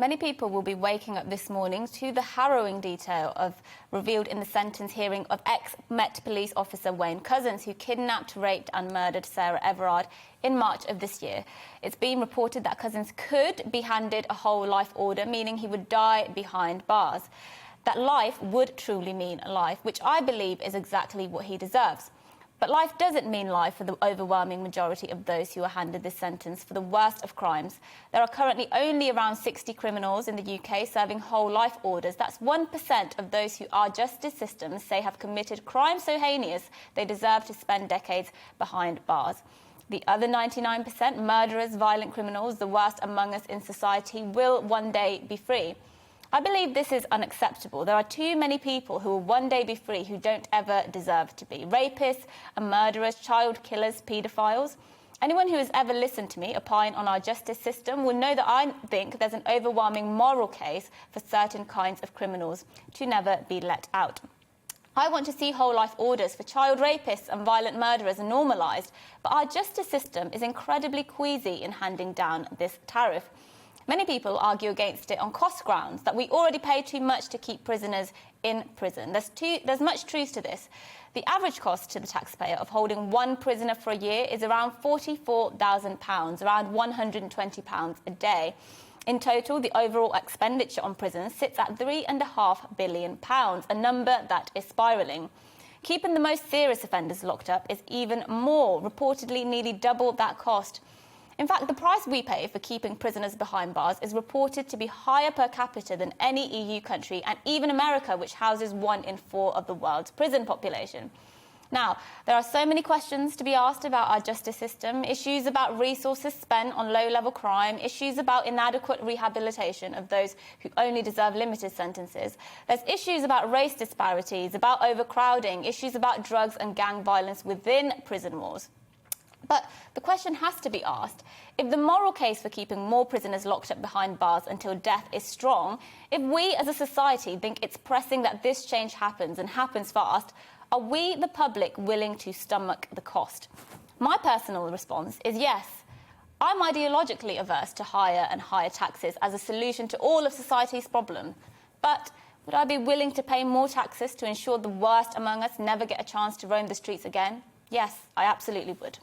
Many people will be waking up this morning to the harrowing detail revealed in the sentence hearing of ex-Met Police officer Wayne Couzens, who kidnapped, raped and murdered Sarah Everard in March of this year. It's been reported that Couzens could be handed a whole life order, meaning he would die behind bars. That life would truly mean life, which I believe is exactly what he deserves. But life doesn't mean life for the overwhelming majority of those who are handed this sentence for the worst of crimes. There are currently only around 60 criminals in the UK serving whole life orders. That's 1% of those who our justice systems say have committed crimes so heinous they deserve to spend decades behind bars. The other 99%, murderers, violent criminals, the worst among us in society, will one day be free. I believe this is unacceptable. There are too many people who will one day be free who don't ever deserve to be. Rapists and murderers, child killers, paedophiles. Anyone who has ever listened to me opine on our justice system will know that I think there's an overwhelming moral case for certain kinds of criminals to never be let out. I want to see whole life orders for child rapists and violent murderers normalised, but our justice system is incredibly queasy in handing down this tariff. Many people argue against it on cost grounds, that we already pay too much to keep prisoners in prison. There's much truth to this. The average cost to the taxpayer of holding one prisoner for a year is around £44,000, around £120 a day. In total, the overall expenditure on prisons sits at £3.5 billion, a number that is spiralling. Keeping the most serious offenders locked up is even more, reportedly nearly double that cost. In fact, the price we pay for keeping prisoners behind bars is reported to be higher per capita than any EU country, and even America, which houses 1 in 4 of the world's prison population. Now, there are so many questions to be asked about our justice system, issues about resources spent on low-level crime, issues about inadequate rehabilitation of those who only deserve limited sentences. There's issues about race disparities, about overcrowding, issues about drugs and gang violence within prison walls. But the question has to be asked, if the moral case for keeping more prisoners locked up behind bars until death is strong, if we as a society think it's pressing that this change happens and happens fast, are we, the public, willing to stomach the cost? My personal response is yes. I'm ideologically averse to higher and higher taxes as a solution to all of society's problems. But would I be willing to pay more taxes to ensure the worst among us never get a chance to roam the streets again? Yes, I absolutely would.